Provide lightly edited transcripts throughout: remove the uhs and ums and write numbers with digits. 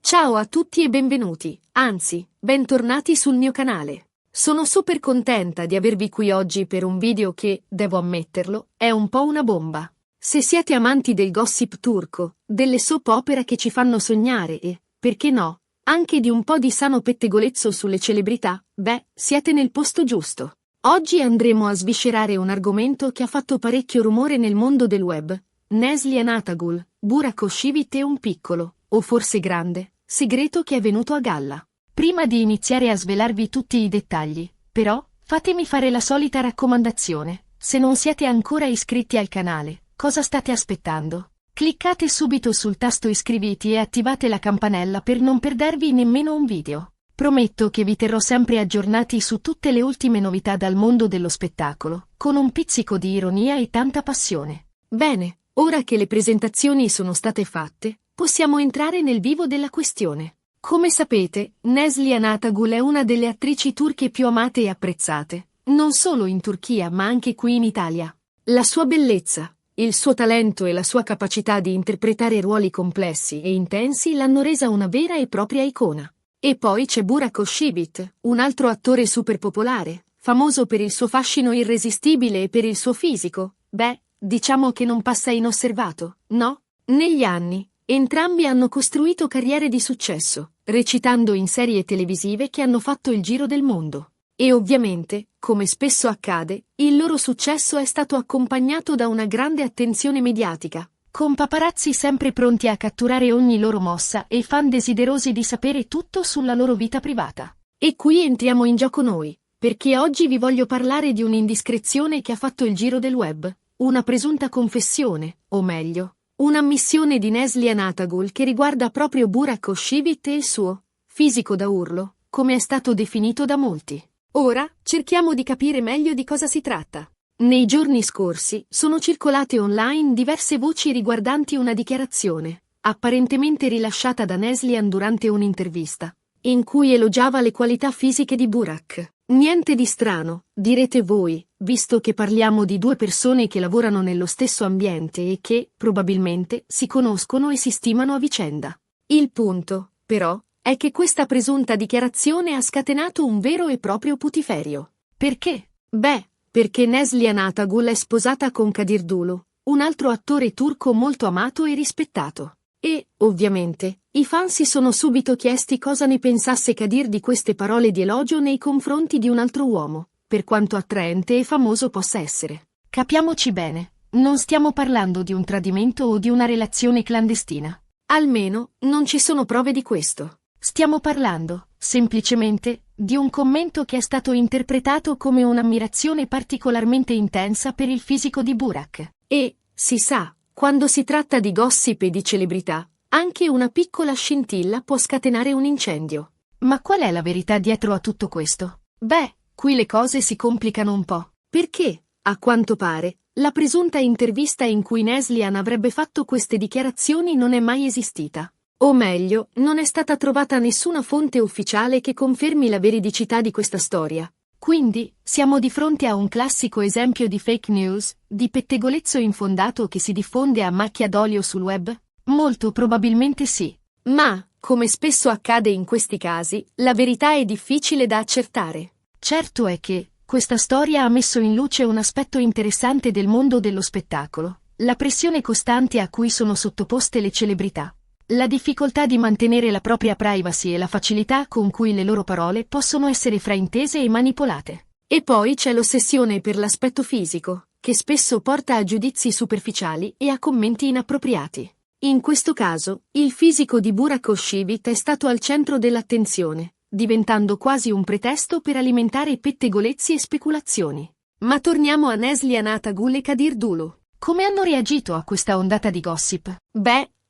Ciao a tutti e benvenuti, anzi, bentornati sul mio canale. Sono super contenta di avervi qui oggi per un video che, devo ammetterlo, è un po' una bomba. Se siete amanti del gossip turco, delle soap opera che ci fanno sognare e, perché no, anche di un po' di sano pettegolezzo sulle celebrità, siete nel posto giusto. Oggi andremo a sviscerare un argomento che ha fatto parecchio rumore nel mondo del web. Neslihan Atagul, Burak Özçivit e un piccolo, o forse grande, segreto che è venuto a galla. Prima di iniziare a svelarvi tutti i dettagli, però, fatemi fare la solita raccomandazione. Se non siete ancora iscritti al canale, cosa state aspettando? Cliccate subito sul tasto iscriviti e attivate la campanella per non perdervi nemmeno un video. Prometto che vi terrò sempre aggiornati su tutte le ultime novità dal mondo dello spettacolo, con un pizzico di ironia e tanta passione. Bene, ora che le presentazioni sono state fatte, possiamo entrare nel vivo della questione. Come sapete, Neslihan Atagul è una delle attrici turche più amate e apprezzate, non solo in Turchia ma anche qui in Italia. La sua bellezza, il suo talento e la sua capacità di interpretare ruoli complessi e intensi l'hanno resa una vera e propria icona. E poi c'è Burak Özçivit, un altro attore super popolare, famoso per il suo fascino irresistibile e per il suo fisico. Diciamo che non passa inosservato, no? Negli anni, entrambi hanno costruito carriere di successo, recitando in serie televisive che hanno fatto il giro del mondo. E ovviamente, come spesso accade, il loro successo è stato accompagnato da una grande attenzione mediatica, con paparazzi sempre pronti a catturare ogni loro mossa e fan desiderosi di sapere tutto sulla loro vita privata. E qui entriamo in gioco noi, perché oggi vi voglio parlare di un'indiscrezione che ha fatto il giro del web, una presunta confessione, o meglio, un'ammissione di Neslihan Atagul che riguarda proprio Burak Özçivit e il suo fisico da urlo, come è stato definito da molti. Ora, cerchiamo di capire meglio di cosa si tratta. Nei giorni scorsi sono circolate online diverse voci riguardanti una dichiarazione, apparentemente rilasciata da Neslihan durante un'intervista, in cui elogiava le qualità fisiche di Burak. Niente di strano, direte voi, visto che parliamo di due persone che lavorano nello stesso ambiente e che, probabilmente, si conoscono e si stimano a vicenda. Il punto, però, è che questa presunta dichiarazione ha scatenato un vero e proprio putiferio. Perché? Perché Neslihan Atagul è sposata con Kadir Dulu, un altro attore turco molto amato e rispettato. E, ovviamente, i fan si sono subito chiesti cosa ne pensasse Kadir di queste parole di elogio nei confronti di un altro uomo, per quanto attraente e famoso possa essere. Capiamoci bene, non stiamo parlando di un tradimento o di una relazione clandestina. Almeno, non ci sono prove di questo. Stiamo parlando, semplicemente, di un commento che è stato interpretato come un'ammirazione particolarmente intensa per il fisico di Burak. E, si sa, quando si tratta di gossip e di celebrità, anche una piccola scintilla può scatenare un incendio. Ma qual è la verità dietro a tutto questo? Qui le cose si complicano un po'. Perché, a quanto pare, la presunta intervista in cui Neslihan avrebbe fatto queste dichiarazioni non è mai esistita. O meglio, non è stata trovata nessuna fonte ufficiale che confermi la veridicità di questa storia. Quindi, siamo di fronte a un classico esempio di fake news, di pettegolezzo infondato che si diffonde a macchia d'olio sul web? Molto probabilmente sì. Ma, come spesso accade in questi casi, la verità è difficile da accertare. Certo è che, questa storia ha messo in luce un aspetto interessante del mondo dello spettacolo, la pressione costante a cui sono sottoposte le celebrità. La difficoltà di mantenere la propria privacy e la facilità con cui le loro parole possono essere fraintese e manipolate. E poi c'è l'ossessione per l'aspetto fisico, che spesso porta a giudizi superficiali e a commenti inappropriati. In questo caso, il fisico di Burak Özçivit è stato al centro dell'attenzione, diventando quasi un pretesto per alimentare pettegolezzi e speculazioni. Ma torniamo a Neslihan Atagul e Kadir Dulu. Come hanno reagito a questa ondata di gossip?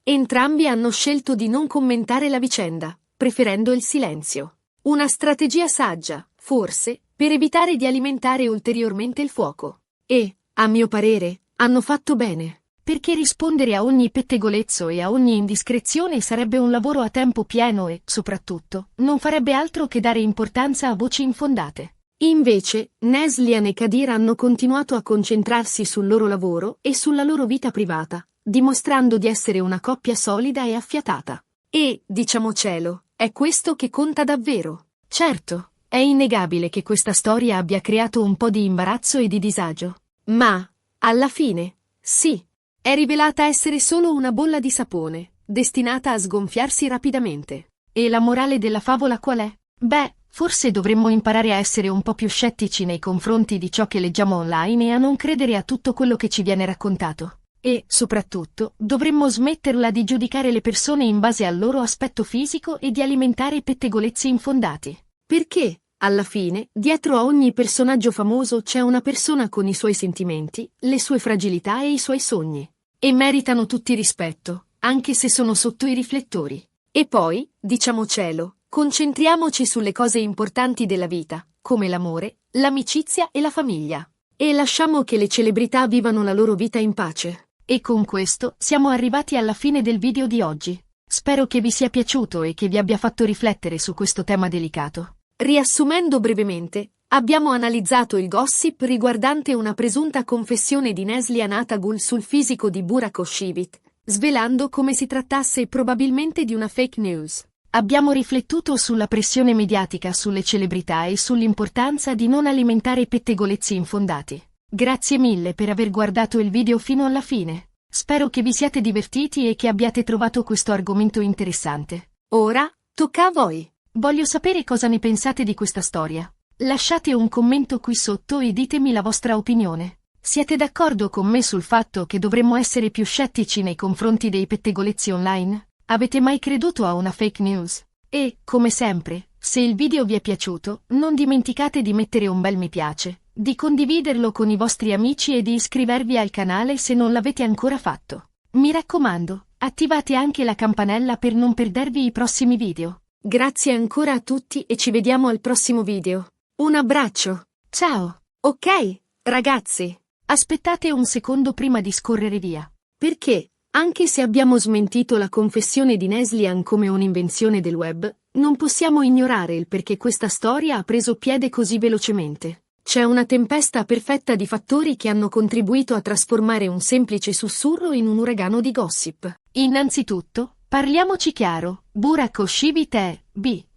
Entrambi hanno scelto di non commentare la vicenda, preferendo il silenzio. Una strategia saggia, forse, per evitare di alimentare ulteriormente il fuoco. E, a mio parere, hanno fatto bene. Perché rispondere a ogni pettegolezzo e a ogni indiscrezione sarebbe un lavoro a tempo pieno e, soprattutto, non farebbe altro che dare importanza a voci infondate. Invece, Neslihan e Kadir hanno continuato a concentrarsi sul loro lavoro e sulla loro vita privata, dimostrando di essere una coppia solida e affiatata. E, diciamocelo, è questo che conta davvero. Certo, è innegabile che questa storia abbia creato un po' di imbarazzo e di disagio. Ma, alla fine, sì, è rivelata essere solo una bolla di sapone, destinata a sgonfiarsi rapidamente. E la morale della favola qual è? Beh, forse dovremmo imparare a essere un po' più scettici nei confronti di ciò che leggiamo online e a non credere a tutto quello che ci viene raccontato. E, soprattutto, dovremmo smetterla di giudicare le persone in base al loro aspetto fisico e di alimentare pettegolezzi infondati. Perché, alla fine, dietro a ogni personaggio famoso c'è una persona con i suoi sentimenti, le sue fragilità e i suoi sogni. E meritano tutti rispetto, anche se sono sotto i riflettori. E poi, diciamocelo, concentriamoci sulle cose importanti della vita, come l'amore, l'amicizia e la famiglia. E lasciamo che le celebrità vivano la loro vita in pace. E con questo siamo arrivati alla fine del video di oggi. Spero che vi sia piaciuto e che vi abbia fatto riflettere su questo tema delicato. Riassumendo brevemente, abbiamo analizzato il gossip riguardante una presunta confessione di Neslihan Atagul sul fisico di Burak Özçivit, svelando come si trattasse probabilmente di una fake news. Abbiamo riflettuto sulla pressione mediatica sulle celebrità e sull'importanza di non alimentare pettegolezzi infondati. Grazie mille per aver guardato il video fino alla fine. Spero che vi siate divertiti e che abbiate trovato questo argomento interessante. Ora, tocca a voi. Voglio sapere cosa ne pensate di questa storia. Lasciate un commento qui sotto e ditemi la vostra opinione. Siete d'accordo con me sul fatto che dovremmo essere più scettici nei confronti dei pettegolezzi online? Avete mai creduto a una fake news? E, come sempre, se il video vi è piaciuto, non dimenticate di mettere un bel mi piace, di condividerlo con i vostri amici e di iscrivervi al canale se non l'avete ancora fatto. Mi raccomando, attivate anche la campanella per non perdervi i prossimi video. Grazie ancora a tutti e ci vediamo al prossimo video. Un abbraccio. Ciao. Ok, ragazzi. Aspettate un secondo prima di scorrere via. Perché, anche se abbiamo smentito la confessione di Neslihan come un'invenzione del web, non possiamo ignorare il perché questa storia ha preso piede così velocemente. C'è una tempesta perfetta di fattori che hanno contribuito a trasformare un semplice sussurro in un uragano di gossip. Innanzitutto, parliamoci chiaro, Burak Özçivit è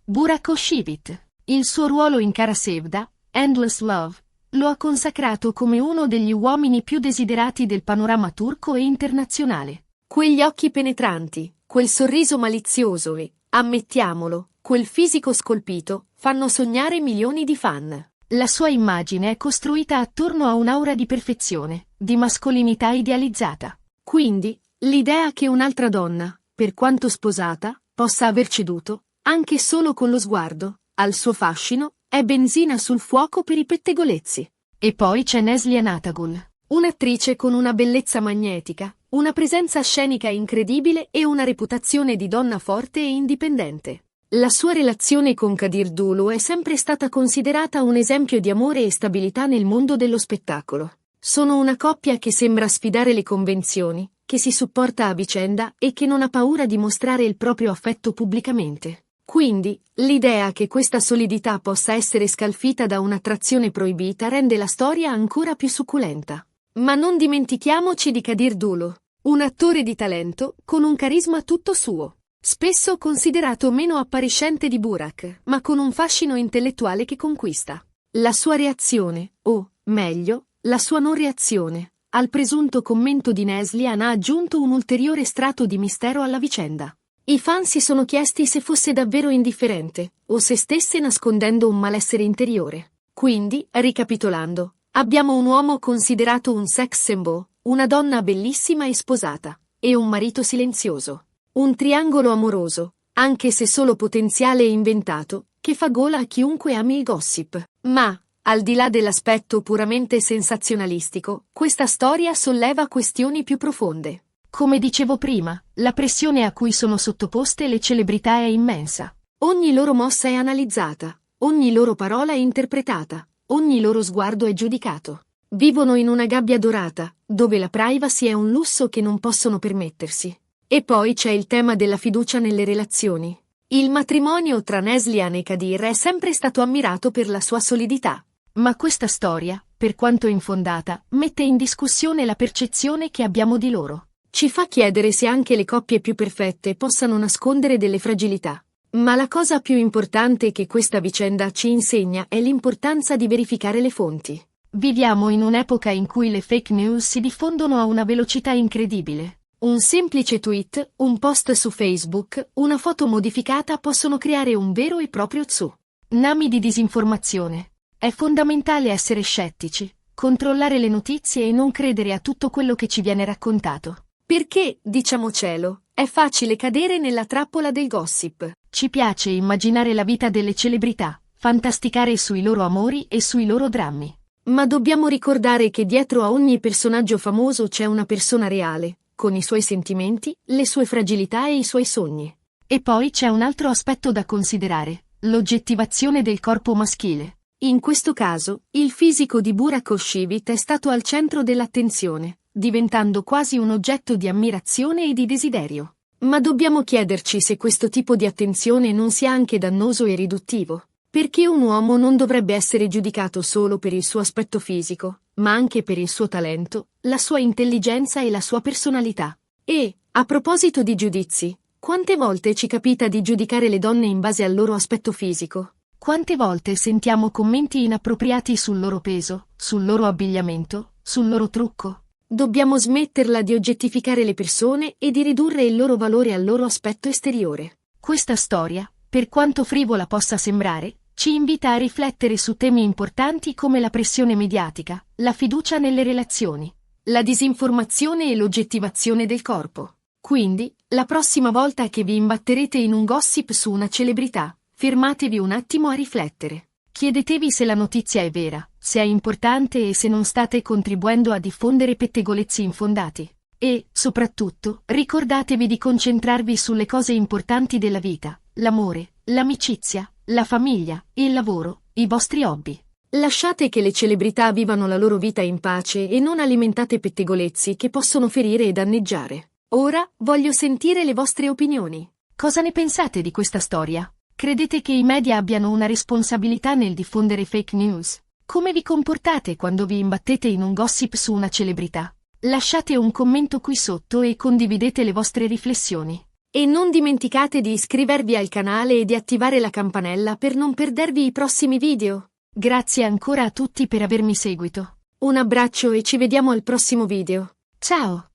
Burak Özçivit. Il suo ruolo in Kara Sevda, Endless Love, lo ha consacrato come uno degli uomini più desiderati del panorama turco e internazionale. Quegli occhi penetranti, quel sorriso malizioso e, ammettiamolo, quel fisico scolpito, fanno sognare milioni di fan. La sua immagine è costruita attorno a un'aura di perfezione, di mascolinità idealizzata. Quindi, l'idea che un'altra donna, per quanto sposata, possa aver ceduto, anche solo con lo sguardo, al suo fascino, è benzina sul fuoco per i pettegolezzi. E poi c'è Neslihan Atagul, un'attrice con una bellezza magnetica, una presenza scenica incredibile e una reputazione di donna forte e indipendente. La sua relazione con Kadir Dulu è sempre stata considerata un esempio di amore e stabilità nel mondo dello spettacolo. Sono una coppia che sembra sfidare le convenzioni, che si supporta a vicenda e che non ha paura di mostrare il proprio affetto pubblicamente. Quindi, l'idea che questa solidità possa essere scalfita da un'attrazione proibita rende la storia ancora più succulenta. Ma non dimentichiamoci di Kadir Dulu, un attore di talento con un carisma tutto suo. Spesso considerato meno appariscente di Burak, ma con un fascino intellettuale che conquista. La sua reazione, o, meglio, la sua non reazione, al presunto commento di Neslihan ha aggiunto un ulteriore strato di mistero alla vicenda. I fan si sono chiesti se fosse davvero indifferente, o se stesse nascondendo un malessere interiore. Quindi, ricapitolando, abbiamo un uomo considerato un sex symbol, una donna bellissima e sposata, e un marito silenzioso. Un triangolo amoroso, anche se solo potenziale e inventato, che fa gola a chiunque ami il gossip. Ma, al di là dell'aspetto puramente sensazionalistico, questa storia solleva questioni più profonde. Come dicevo prima, la pressione a cui sono sottoposte le celebrità è immensa. Ogni loro mossa è analizzata, ogni loro parola è interpretata, ogni loro sguardo è giudicato. Vivono in una gabbia dorata, dove la privacy è un lusso che non possono permettersi. E poi c'è il tema della fiducia nelle relazioni. Il matrimonio tra Neslihan e Kadir è sempre stato ammirato per la sua solidità. Ma questa storia, per quanto infondata, mette in discussione la percezione che abbiamo di loro. Ci fa chiedere se anche le coppie più perfette possano nascondere delle fragilità. Ma la cosa più importante che questa vicenda ci insegna è l'importanza di verificare le fonti. Viviamo in un'epoca in cui le fake news si diffondono a una velocità incredibile. Un semplice tweet, un post su Facebook, una foto modificata possono creare un vero e proprio tsunami di disinformazione. È fondamentale essere scettici, controllare le notizie e non credere a tutto quello che ci viene raccontato. Perché, diciamocelo, è facile cadere nella trappola del gossip. Ci piace immaginare la vita delle celebrità, fantasticare sui loro amori e sui loro drammi. Ma dobbiamo ricordare che dietro a ogni personaggio famoso c'è una persona reale, con i suoi sentimenti, le sue fragilità e i suoi sogni. E poi c'è un altro aspetto da considerare, l'oggettivazione del corpo maschile. In questo caso, il fisico di Burak Özçivit è stato al centro dell'attenzione, diventando quasi un oggetto di ammirazione e di desiderio. Ma dobbiamo chiederci se questo tipo di attenzione non sia anche dannoso e riduttivo. Perché un uomo non dovrebbe essere giudicato solo per il suo aspetto fisico, ma anche per il suo talento, la sua intelligenza e la sua personalità. E, a proposito di giudizi, quante volte ci capita di giudicare le donne in base al loro aspetto fisico? Quante volte sentiamo commenti inappropriati sul loro peso, sul loro abbigliamento, sul loro trucco? Dobbiamo smetterla di oggettificare le persone e di ridurre il loro valore al loro aspetto esteriore. Questa storia, per quanto frivola possa sembrare, ci invita a riflettere su temi importanti come la pressione mediatica, la fiducia nelle relazioni, la disinformazione e l'oggettivazione del corpo. Quindi, la prossima volta che vi imbatterete in un gossip su una celebrità, fermatevi un attimo a riflettere. Chiedetevi se la notizia è vera, se è importante e se non state contribuendo a diffondere pettegolezzi infondati. E, soprattutto, ricordatevi di concentrarvi sulle cose importanti della vita, l'amore, l'amicizia, la famiglia, il lavoro, i vostri hobby. Lasciate che le celebrità vivano la loro vita in pace e non alimentate pettegolezzi che possono ferire e danneggiare. Ora, voglio sentire le vostre opinioni. Cosa ne pensate di questa storia? Credete che i media abbiano una responsabilità nel diffondere fake news? Come vi comportate quando vi imbattete in un gossip su una celebrità? Lasciate un commento qui sotto e condividete le vostre riflessioni. E non dimenticate di iscrivervi al canale e di attivare la campanella per non perdervi i prossimi video. Grazie ancora a tutti per avermi seguito. Un abbraccio e ci vediamo al prossimo video. Ciao!